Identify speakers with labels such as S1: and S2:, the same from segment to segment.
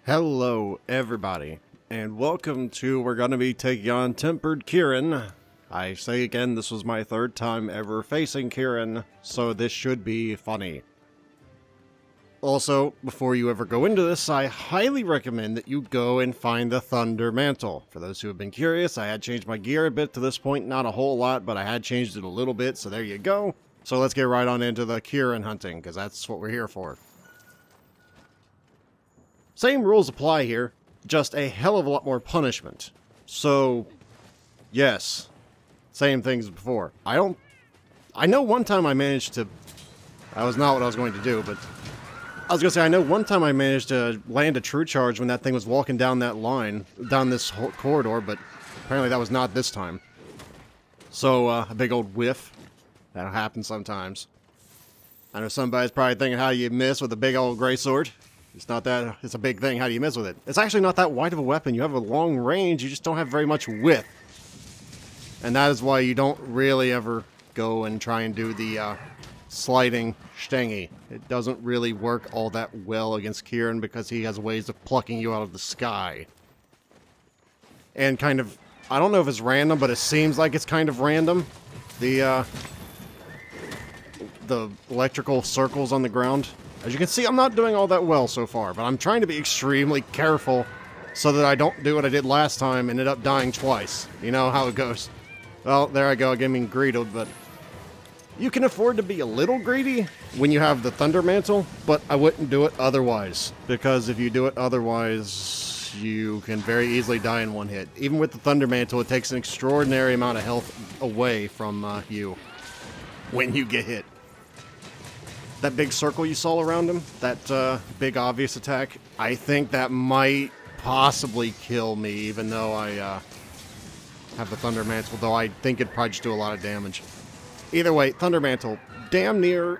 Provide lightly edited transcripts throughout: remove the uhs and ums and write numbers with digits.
S1: Hello everybody, and welcome to we're gonna be taking on Tempered Kirin. I say again, this was my third time ever facing Kirin, so this should be funny. Also, before you ever go into this, I highly recommend that you go and find the Thunder Mantle. For those who have been curious, I had changed my gear a bit to this point, not a whole lot, but I had changed it a little bit, so there you go. So let's get right on into the Kirin hunting, because that's what we're here for. Same rules apply here, just a hell of a lot more punishment. So, yes, same things as before. I know one time I managed to, that was not what I was going to do, but I was going to say, I know one time I managed to land a true charge when that thing was walking down that line, down this whole corridor, but apparently that was not this time. So, a big old whiff. That'll happen sometimes. I know somebody's probably thinking, how do you miss with a big old gray sword? It's not that, it's a big thing, how do you miss with it? It's actually not that wide of a weapon. You have a long range, you just don't have very much width. And that is why you don't really ever go and try and do the sliding stangy. It doesn't really work all that well against Kirin because he has ways of plucking you out of the sky. And kind of, I don't know if it's random, but it seems like it's kind of random. The electrical circles on the ground. As you can see, I'm not doing all that well so far, but I'm trying to be extremely careful so that I don't do what I did last time and end up dying twice. You know how it goes. Well, there I go, getting greeted, but you can afford to be a little greedy when you have the Thunder Mantle, but I wouldn't do it otherwise, because if you do it otherwise, you can very easily die in one hit. Even with the Thunder Mantle, it takes an extraordinary amount of health away from you when you get hit. That big circle you saw around him, that big obvious attack, I think that might possibly kill me, even though I have the Thunder Mantle, though I think it'd probably just do a lot of damage. Either way, Thunder Mantle, damn near,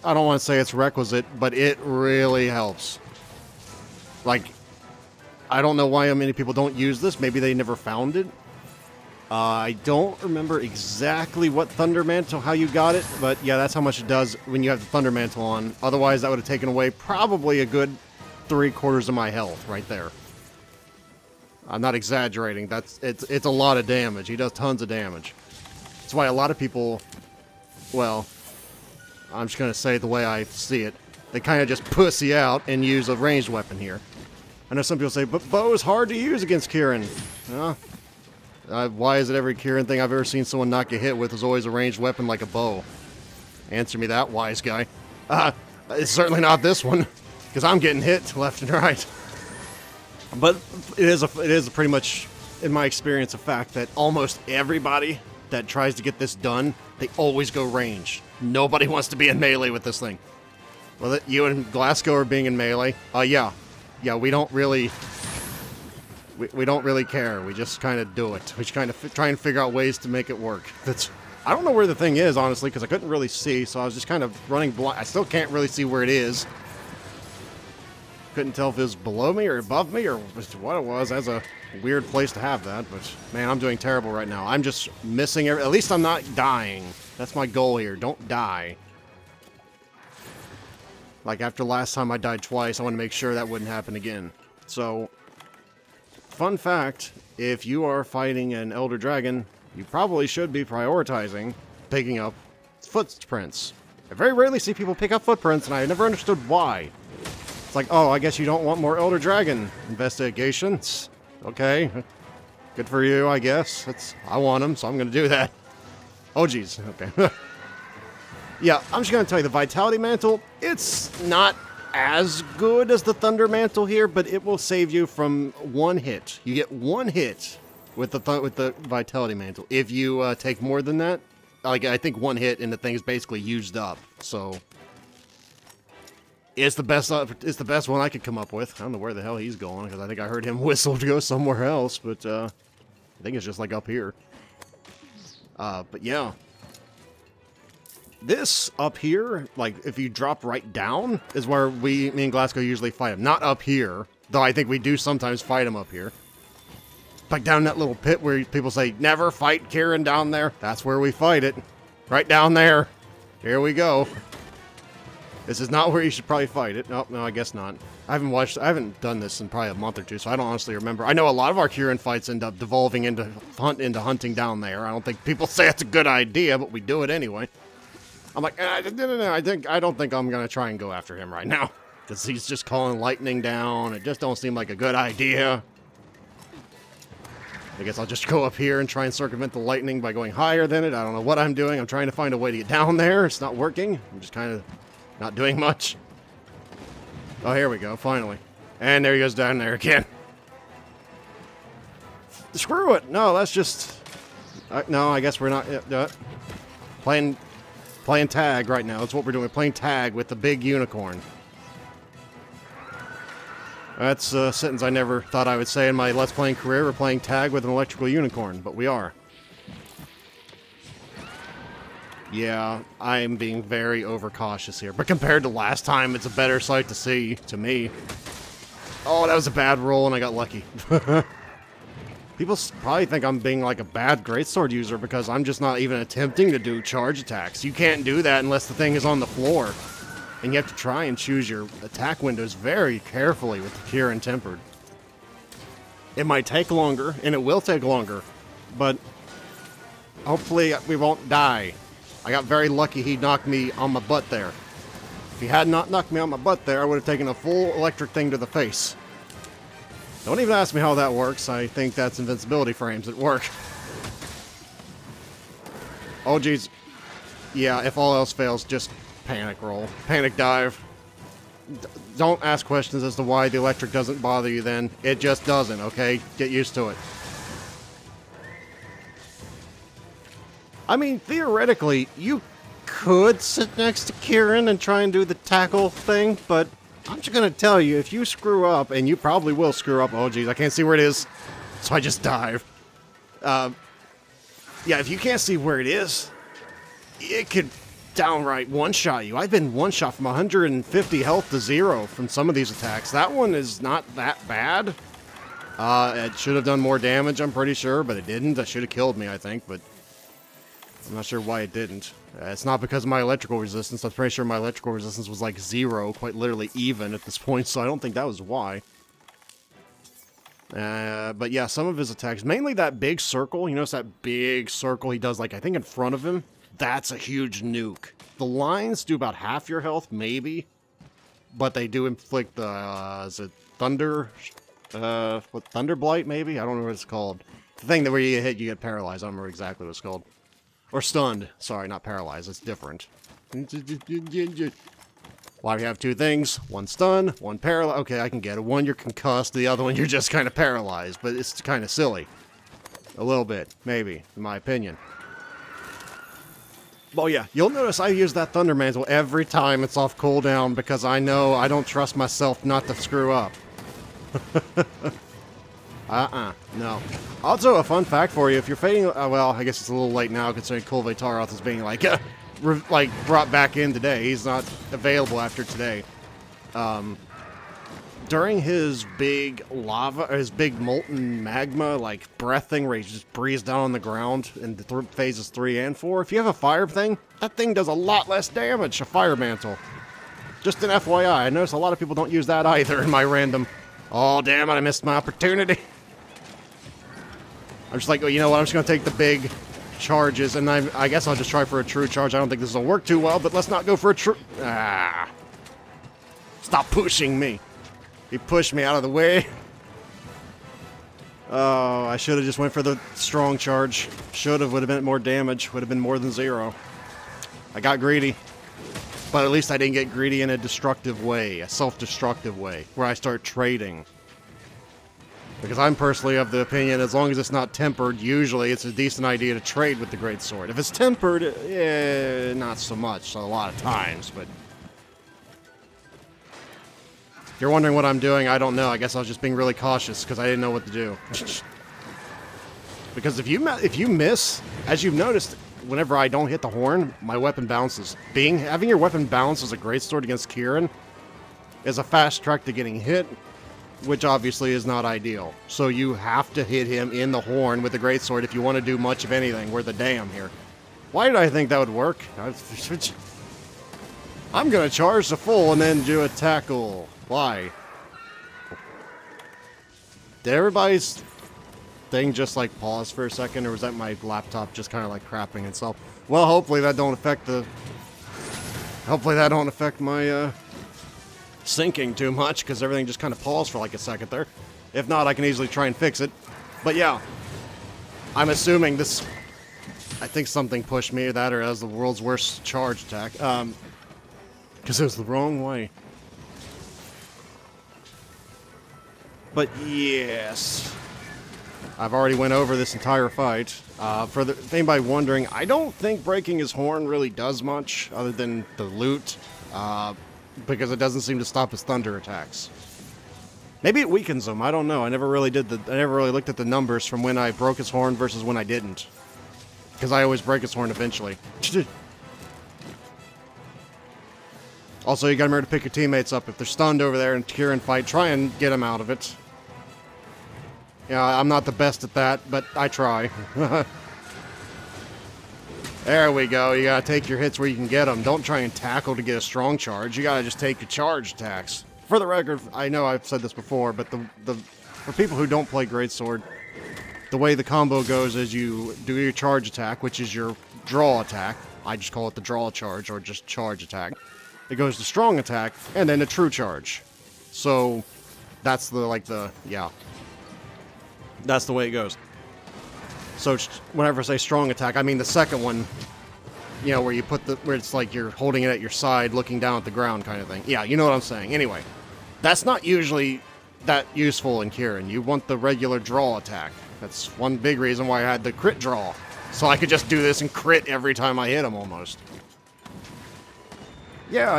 S1: I don't want to say it's requisite, but it really helps. Like, I don't know why many people don't use this, maybe they never found it. I don't remember exactly what Thunder Mantle, how you got it, but yeah, that's how much it does when you have the Thunder Mantle on. Otherwise, that would have taken away probably a good 3/4 of my health right there. I'm not exaggerating. It's a lot of damage. He does tons of damage. That's why a lot of people, well, I'm just going to say it the way I see it, they kind of just pussy out and use a ranged weapon here. I know some people say, but bow is hard to use against Kirin. Why is it every Kirin thing I've ever seen someone not get hit with is always a ranged weapon like a bow? Answer me that, wise guy. It's certainly not this one, because I'm getting hit left and right. But it is pretty much, in my experience, a fact that almost everybody that tries to get this done, they always go ranged. Nobody wants to be in melee with this thing. Well, you and Glasgow are being in melee. Yeah, we don't really... We don't really care. We just kind of do it. We just kind of try and figure out ways to make it work. I don't know where the thing is, honestly, because I couldn't really see, so I was just kind of running blind. I still can't really see where it is. Couldn't tell if it was below me or above me or what it was. That's a weird place to have that, but man, I'm doing terrible right now. I'm just missing at least I'm not dying. That's my goal here. Don't die. Like after last time I died twice, I want to make sure that wouldn't happen again. So... fun fact, if you are fighting an Elder Dragon, you probably should be prioritizing picking up footprints. I very rarely see people pick up footprints, and I never understood why. It's like, oh, I guess you don't want more Elder Dragon investigations. Okay, good for you, I guess. I want them, so I'm going to do that. Oh, jeez, okay. Yeah, I'm just going to tell you, the Vitality Mantle, it's not as good as the Thunder Mantle here, but it will save you from one hit. You get one hit with the Vitality Mantle. If you take more than that, like I think one hit and the thing's basically used up. So it's the best one I could come up with. I don't know where the hell he's going because I think I heard him whistle to go somewhere else, but I think it's just like up here. But yeah. This up here, like if you drop right down, is where me and Glasgow usually fight him. Not up here, though I think we do sometimes fight him up here. Like down that little pit where people say, never fight Kirin down there. That's where we fight it. Right down there. Here we go. This is not where you should probably fight it. Nope, no, I guess not. I haven't done this in probably a month or two, so I don't honestly remember. I know a lot of our Kirin fights end up devolving into hunting down there. I don't think people say it's a good idea, but we do it anyway. I'm like, no, I don't think I'm gonna try and go after him right now. Because he's just calling lightning down. It just don't seem like a good idea. I guess I'll just go up here and try and circumvent the lightning by going higher than it. I don't know what I'm doing. I'm trying to find a way to get down there. It's not working. I'm just kind of not doing much. Oh, here we go, finally. And there he goes down there again. Screw it! No, that's just... no, I guess we're not... playing tag right now. That's what we're doing. We're playing tag with the big unicorn. That's a sentence I never thought I would say in my Let's Playing career. We're playing tag with an electrical unicorn, but we are. Yeah, I'm being very overcautious here. But compared to last time, it's a better sight to see, to me. Oh, that was a bad roll, and I got lucky. People probably think I'm being like a bad greatsword user because I'm just not even attempting to do charge attacks. You can't do that unless the thing is on the floor. And you have to try and choose your attack windows very carefully with the Kirin Tempered. It might take longer, and it will take longer, but hopefully we won't die. I got very lucky he knocked me on my butt there. If he had not knocked me on my butt there, I would have taken a full electric thing to the face. Don't even ask me how that works. I think that's invincibility frames at work. Oh, jeez. Yeah, if all else fails, just panic roll. Panic dive. Don't ask questions as to why the electric doesn't bother you then. It just doesn't, okay? Get used to it. I mean, theoretically, you could sit next to Kirin and try and do the tackle thing, but I'm just gonna tell you, if you screw up, and you probably will screw up, oh geez, I can't see where it is, so I just dive. Yeah, if you can't see where it is, it could downright one-shot you. I've been one-shot from 150 health to 0 from some of these attacks. That one is not that bad. It should have done more damage, I'm pretty sure, but it didn't. That should have killed me, I think, but I'm not sure why it didn't. It's not because of my electrical resistance. I'm pretty sure my electrical resistance was like 0, quite literally even at this point, so I don't think that was why. But yeah, some of his attacks, mainly that big circle. You notice that big circle he does, like, I think in front of him? That's a huge nuke. The lines do about half your health, maybe. But they do inflict the, is it Thunder? What, Thunder Blight, maybe? I don't know what it's called. The thing that where you hit, you get paralyzed. I don't remember exactly what it's called. Or stunned. Sorry, not paralyzed. It's different. Why we have two things? One stun, one paralyzed. Okay, I can get it. One, you're concussed. The other one, you're just kind of paralyzed. But it's kind of silly. A little bit, maybe, in my opinion. Well, yeah, you'll notice I use that Thunder Mantle every time it's off cooldown because I know I don't trust myself not to screw up. No. Also, a fun fact for you, if you're fading, well, I guess it's a little late now considering Kulve Taroth is being, like, brought back in today. He's not available after today. During his big lava, his big molten magma, like, breath thing where he just breathes down on the ground in phases 3 and 4, if you have a fire thing, that thing does a lot less damage, a fire mantle. Just an FYI, I notice a lot of people don't use that either in my random. Oh, damn it, I missed my opportunity. I'm just like, well, you know what, I'm just going to take the big charges, and I guess I'll just try for a true charge. I don't think this will work too well, but let's not go for a true... Ah. Stop pushing me. He pushed me out of the way. Oh, I should have just went for the strong charge. Should have, would have been more damage. Would have been more than 0. I got greedy. But at least I didn't get greedy in a destructive way. A self-destructive way. Where I start trading. Because I'm personally of the opinion, as long as it's not tempered, usually it's a decent idea to trade with the greatsword. If it's tempered, not so much a lot of times, but... If you're wondering what I'm doing, I don't know. I guess I was just being really cautious because I didn't know what to do. Because if you miss, as you've noticed, whenever I don't hit the horn, my weapon bounces. Having your weapon bounce as a greatsword against Kirin is a fast track to getting hit, which obviously is not ideal. So you have to hit him in the horn with the greatsword if you want to do much of anything. We're the damn here. Why did I think that would work? I'm gonna charge the full and then do a tackle. Why? Did everybody's thing just like pause for a second, or was that my laptop just kind of like crapping itself? Well, hopefully that don't affect the... Hopefully that don't affect my syncing too much, because everything just kind of paused for like a second there. If not, I can easily try and fix it. But yeah, I'm assuming this... I think something pushed me, that or as the world's worst charge attack. Because it was the wrong way. But yes, I've already went over this entire fight. If anybody wondering, I don't think breaking his horn really does much other than the loot, because it doesn't seem to stop his thunder attacks. Maybe it weakens him. I don't know. I never really looked at the numbers from when I broke his horn versus when I didn't, because I always break his horn eventually. Also, you gotta remember to pick your teammates up. If they're stunned over there in Kirin fight, try and get them out of it. Yeah, I'm not the best at that, but I try. There we go. You gotta take your hits where you can get them. Don't try and tackle to get a strong charge. You gotta just take your charge attacks. For the record, I know I've said this before, but for people who don't play Greatsword, the way the combo goes is you do your charge attack, which is your draw attack. I just call it the draw charge, or just charge attack. It goes to strong attack, and then the true charge. So, that's yeah. That's the way it goes. So, whenever I say strong attack, I mean the second one, you know, where it's like you're holding it at your side, looking down at the ground kind of thing. Yeah, you know what I'm saying. Anyway, that's not usually that useful in Kirin. You want the regular draw attack. That's one big reason why I had the crit draw. So I could just do this and crit every time I hit him, almost. Yeah,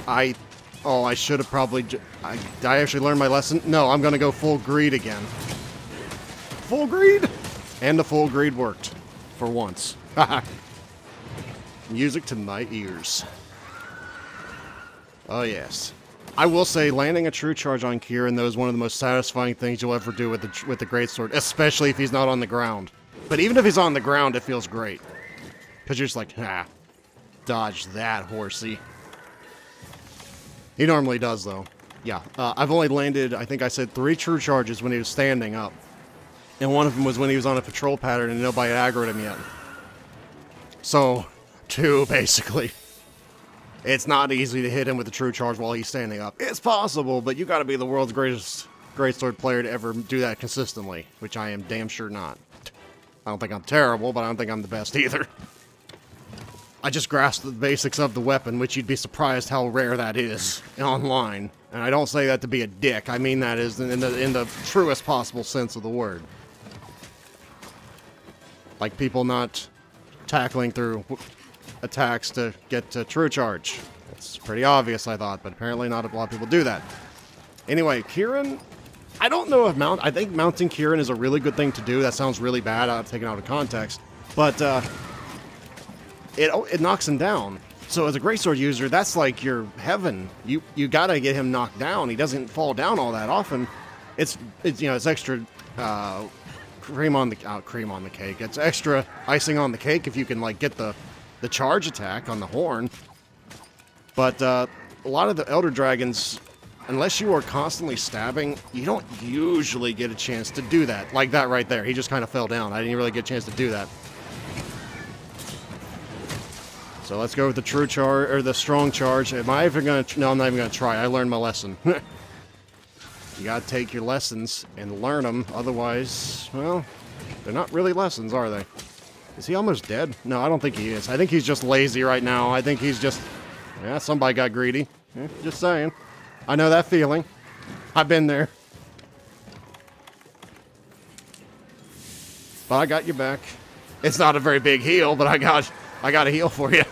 S1: I should have probably... I actually learned my lesson. No, I'm gonna go full greed again. Full greed? And the full greed worked. For once. Music to my ears. Oh, yes. I will say, landing a true charge on Kirin, though, is one of the most satisfying things you'll ever do with the Greatsword, especially if he's not on the ground. But even if he's on the ground, it feels great. Because you're just like, dodge that, horsey. He normally does, though. Yeah, I've only landed, I think I said 3 true charges when he was standing up. And one of them was when he was on a patrol pattern and nobody had aggroed him yet. So, 2, basically. It's not easy to hit him with a true charge while he's standing up. It's possible, but you gotta be the world's greatest Greatsword player to ever do that consistently, which I am damn sure not. I don't think I'm terrible, but I don't think I'm the best either. I just grasped the basics of the weapon, which you'd be surprised how rare that is online. And I don't say that to be a dick. I mean that is in the truest possible sense of the word. Like people not tackling through attacks to get to true charge. It's pretty obvious, I thought, but apparently not a lot of people do that. Anyway, Kirin, I don't know if I think mounting Kirin is a really good thing to do. That sounds really bad, taken out of context. But, it knocks him down. So as a Greatsword user, that's like your heaven. You gotta get him knocked down. He doesn't fall down all that often. It's you know, it's extra cream on the cake. It's extra icing on the cake if you can like get the charge attack on the horn. But a lot of the Elder Dragons, unless you are constantly stabbing, you don't usually get a chance to do that. Like that right there. He just kind of fell down. I didn't really get a chance to do that. So let's go with the true charge, or the strong charge. Am I ever gonna... No, I'm not even gonna try. I learned my lesson. You gotta take your lessons and learn them. Otherwise, well, they're not really lessons, are they? Is he almost dead? No, I don't think he is. I think he's just lazy right now. I think he's just... Yeah, somebody got greedy. Just saying. I know that feeling. I've been there. But I got your back. It's not a very big heal, but I got a heal for you.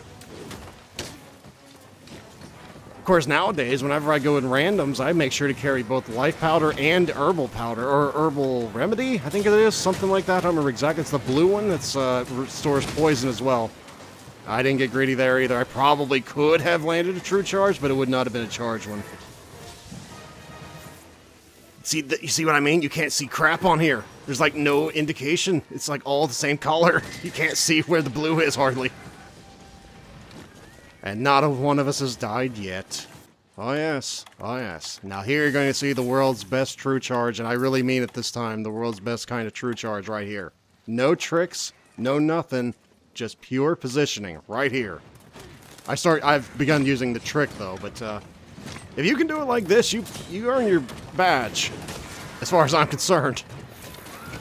S1: Of course, nowadays, whenever I go in randoms, I make sure to carry both life powder and herbal powder, or herbal remedy, I think it is, something like that. I don't remember exactly. It's the blue one that restores poison as well. I didn't get greedy there either. I probably could have landed a true charge, but it would not have been a charged one. You see what I mean? You can't see crap on here. There's like no indication. It's like all the same color. You can't see where the blue is hardly. And not a one of us has died yet. Oh yes, oh yes. Now here you're going to see the world's best true charge, and I really mean it this time, the world's best kind of true charge right here. No tricks, no nothing, just pure positioning right here. I've begun using the trick though, but if you can do it like this, you earn your badge, as far as I'm concerned.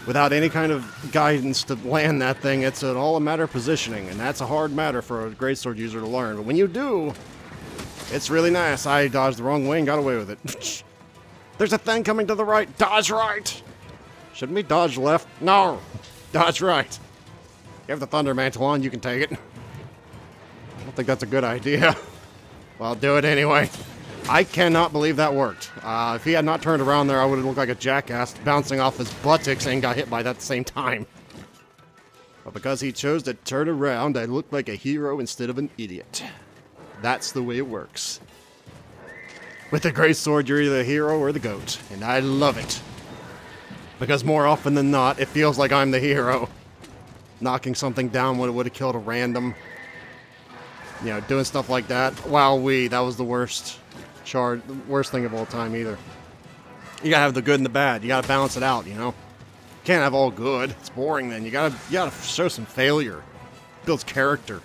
S1: Without any kind of guidance to land that thing, it's all a matter of positioning, and that's a hard matter for a greatsword user to learn. But when you do, it's really nice. I dodged the wrong way and got away with it. There's a thing coming to the right. Dodge right. Shouldn't we dodge left? No. Dodge right. You have the thunder mantle on, you can take it. I don't think that's a good idea. Well, I'll do it anyway. I cannot believe that worked. If he had not turned around there, I would have looked like a jackass bouncing off his buttocks and got hit by that at the same time. But because he chose to turn around, I looked like a hero instead of an idiot. That's the way it works. With the greatsword, you're either the hero or the goat, and I love it. Because more often than not, it feels like I'm the hero. Knocking something down when it would have killed a random. You know, doing stuff like that. Wowee, that was the worst charge, the worst thing of all time either. You gotta have the good and the bad. You gotta balance it out, you know? Can't have all good. It's boring then. You gotta show some failure. Builds character.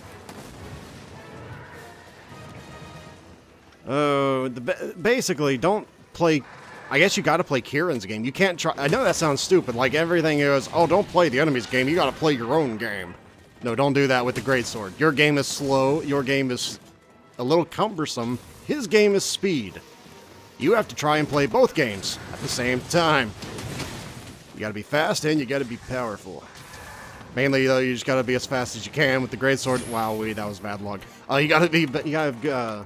S1: Basically, don't play... I guess you gotta play Kirin's game. You can't try... I know that sounds stupid. Like, everything is, oh, don't play the enemy's game. You gotta play your own game. No, don't do that with the greatsword. Your game is slow. Your game is a little cumbersome. His game is speed. You have to try and play both games at the same time. You gotta be fast and you gotta be powerful. Mainly, though, you just gotta be as fast as you can with the greatsword. Wowee, that was bad luck. You gotta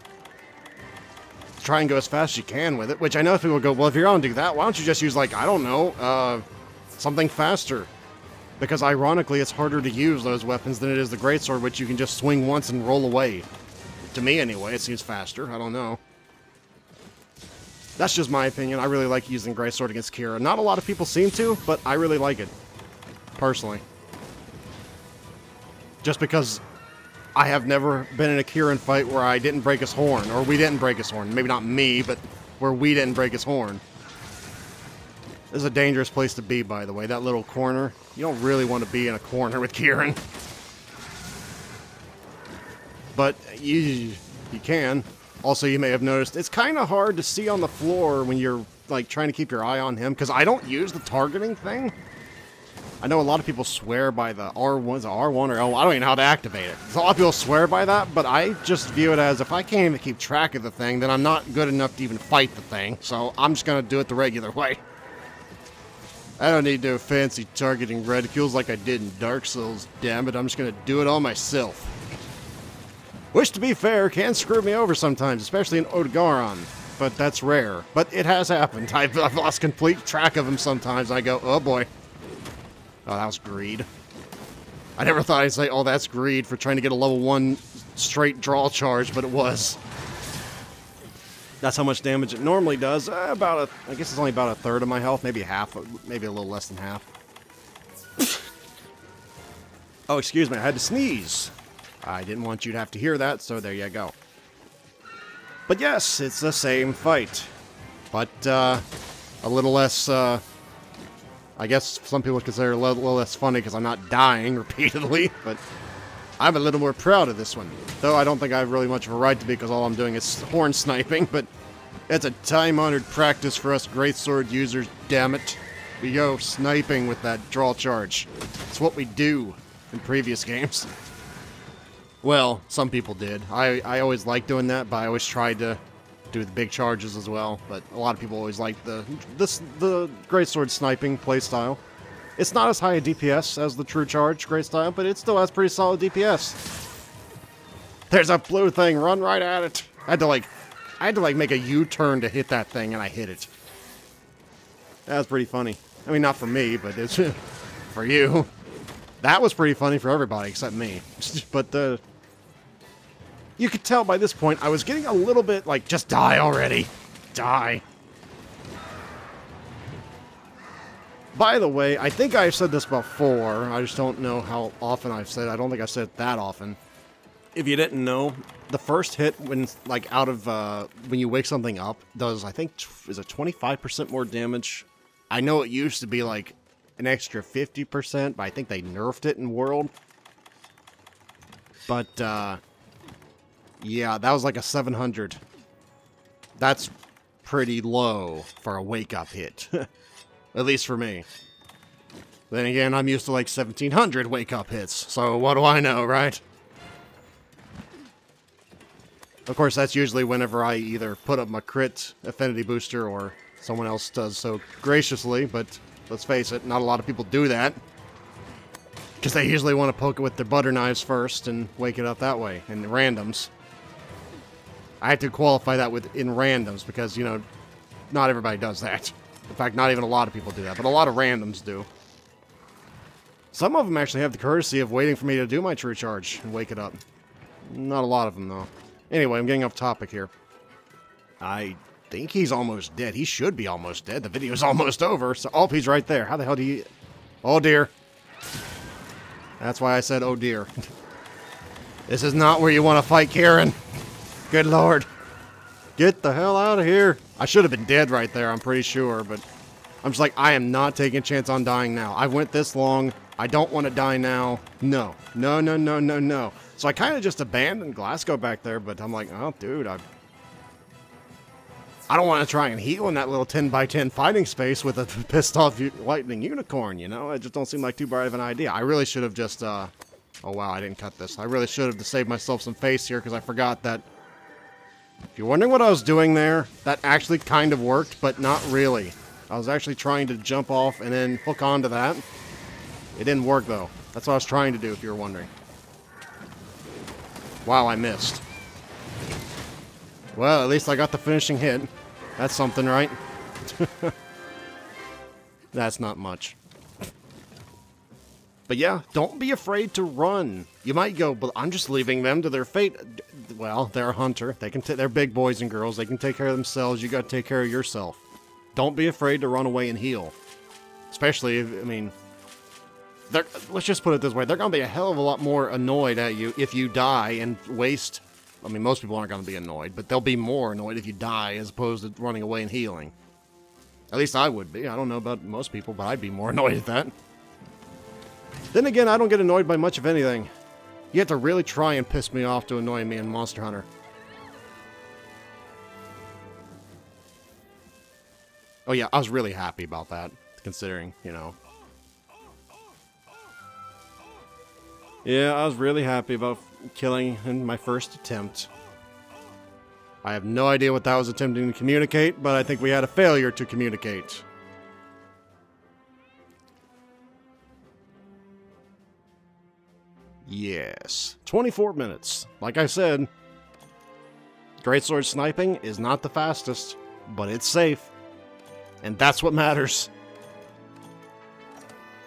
S1: try and go as fast as you can with it, which I know people go, well, if you're gonna do that, why don't you just use, like, I don't know, something faster? Because ironically, it's harder to use those weapons than it is the greatsword, which you can just swing once and roll away. To me, anyway, it seems faster. I don't know. That's just my opinion. I really like using greatsword against Kirin. Not a lot of people seem to, but I really like it. Personally. Just because I have never been in a Kirin fight where I didn't break his horn, or we didn't break his horn. Maybe not me, but where we didn't break his horn. This is a dangerous place to be, by the way. That little corner. You don't really want to be in a corner with Kirin. But you can. Also, you may have noticed, it's kind of hard to see on the floor when you're, like, trying to keep your eye on him, because I don't use the targeting thing. I know a lot of people swear by the R1, or L1, I don't even know how to activate it. A lot of people swear by that, but I just view it as, if I can't even keep track of the thing, then I'm not good enough to even fight the thing, so I'm just going to do it the regular way. I don't need no fancy targeting reticules like I did in Dark Souls, damn it, I'm just going to do it all myself. Which, to be fair, can screw me over sometimes, especially in Odegaron, but that's rare. But it has happened. I've lost complete track of him sometimes. I go, oh boy. Oh, that was greed. I never thought I'd say, oh, that's greed for trying to get a level 1 straight draw charge, but it was. That's how much damage it normally does. I guess it's only about a third of my health, maybe half, maybe a little less than half. Oh, excuse me, I had to sneeze. I didn't want you to have to hear that, so there you go. But yes, it's the same fight. But, a little less, I guess some people would consider it a little less funny because I'm not dying repeatedly, but I'm a little more proud of this one. Though I don't think I have really much of a right to be because all I'm doing is horn sniping, but it's a time-honored practice for us greatsword users, damn it. We go sniping with that draw charge. It's what we do in previous games. Well, some people did. I always liked doing that, but I always tried to do the big charges as well. But a lot of people always liked the greatsword sniping playstyle. It's not as high a DPS as the true charge greatstyle, but it still has pretty solid DPS. There's a blue thing, run right at it. I had to like make a U-turn to hit that thing, and I hit it. That was pretty funny. I mean, not for me, but it's for you. That was pretty funny for everybody except me. But you could tell by this point I was getting a little bit like, just die already. Die. By the way, I think I've said this before. I just don't know how often I've said it. I don't think I've said it that often. If you didn't know, the first hit when, like, out of, when you wake something up, does, I think, is it 25% more damage? I know it used to be, like, an extra 50%, but I think they nerfed it in World. But, yeah, that was like a 700. That's pretty low for a wake-up hit. At least for me. Then again, I'm used to, like, 1,700 wake-up hits, so what do I know, right? Of course, that's usually whenever I either put up my crit affinity booster or someone else does so graciously, but let's face it, not a lot of people do that. Because they usually want to poke it with their butter knives first and wake it up that way, in randoms. I had to qualify that with in randoms because, you know, not everybody does that. In fact, not even a lot of people do that, but a lot of randoms do. Some of them actually have the courtesy of waiting for me to do my true charge and wake it up. Not a lot of them, though. Anyway, I'm getting off topic here. I think he's almost dead. He should be almost dead. The video's almost over. So, oh, he's right there. How the hell do you... Oh, dear. That's why I said, oh, dear. This is not where you want to fight Kirin. Good lord. Get the hell out of here. I should have been dead right there, I'm pretty sure. But I'm just like, I am not taking a chance on dying now. I went this long. I don't want to die now. No. No, no, no, no, no. So I kind of just abandoned Glasgow back there, but I'm like, oh, dude, I don't want to try and heal in that little 10x10 fighting space with a pissed-off lightning unicorn, you know? It just don't seem like too bright of an idea. I really should have just, oh, wow, I didn't cut this. I really should have to save myself some face here, because I forgot that. If you're wondering what I was doing there, that actually kind of worked, but not really. I was actually trying to jump off and then hook onto that. It didn't work, though. That's what I was trying to do, if you were wondering. Wow, I missed. Well, at least I got the finishing hit. That's something, right? That's not much. But yeah, don't be afraid to run. You might go, but I'm just leaving them to their fate. Well, they're a hunter. They can they're big boys and girls. They can take care of themselves. You got to take care of yourself. Don't be afraid to run away and heal. Especially if, I mean, let's just put it this way. They're going to be a hell of a lot more annoyed at you if you die and waste... I mean, most people aren't going to be annoyed, but they'll be more annoyed if you die as opposed to running away and healing. At least I would be. I don't know about most people, but I'd be more annoyed at that. Then again, I don't get annoyed by much of anything. You have to really try and piss me off to annoy me in Monster Hunter. Oh yeah, I was really happy about that, considering, you know. Yeah, I was really happy about killing in my first attempt. I have no idea what that was attempting to communicate, but I think we had a failure to communicate. Yes. 24 minutes. Like I said, greatsword sniping is not the fastest, but it's safe. And that's what matters.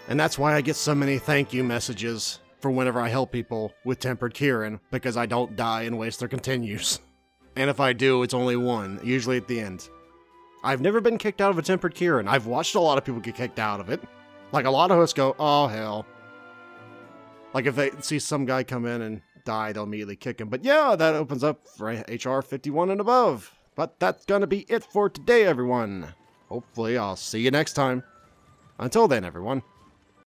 S1: And that's why I get so many thank you messages for whenever I help people with Tempered Kirin, because I don't die and waste their continues. And if I do, it's only one, usually at the end. I've never been kicked out of a Tempered Kirin. I've watched a lot of people get kicked out of it. Like, a lot of hosts go, oh, hell. Like, if they see some guy come in and die, they'll immediately kick him. But yeah, that opens up for HR 51 and above. But that's gonna be it for today, everyone. Hopefully, I'll see you next time. Until then, everyone.